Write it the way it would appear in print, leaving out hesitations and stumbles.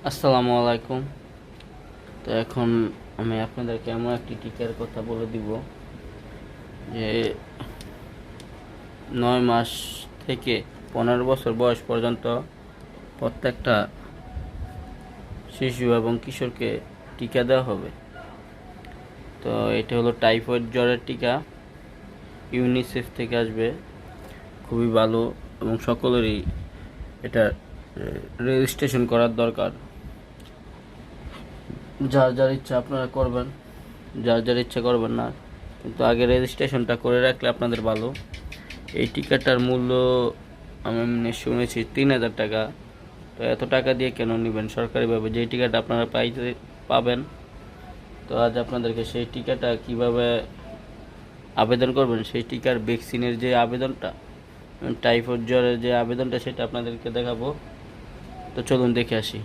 আসসালামু আলাইকুম। তো এখন আমি আপনাদেরকে এমন একটি টিকার কথা বলে দিব যে 9 মাস থেকে 15 বছর বয়স পর্যন্ত প্রত্যেকটা শিশু এবং কিশোরকে টিকা দেওয়া হবে। তো এটা হলো টাইফয়েড জ্বরের টিকা, ইউনিসেফ থেকে আসবে, খুবই ভালো এবং সকলেরই এটা রেজিস্ট্রেশন করার দরকার। যার যার ইচ্ছা আপনারা করবেন, যার যার ইচ্ছা করবেন না, কিন্তু আগে রেজিস্ট্রেশনটা করে রাখলে আপনাদের ভালো। এই টিকাটার মূল্য আমি এমনি শুনেছি 3,000 টাকা। তো এত টাকা দিয়ে কেন নেবেন সরকারিভাবে যেই টিকাটা আপনারা পাবেন? তো আজ আপনাদেরকে সেই টিকাটা কিভাবে আবেদন করবেন, সেই টিকার ভ্যাকসিনের যে আবেদনটা, টাইফয়েড জ্বরের যে আবেদনটা, সেটা আপনাদেরকে দেখাবো। তো চলুন দেখে আসি।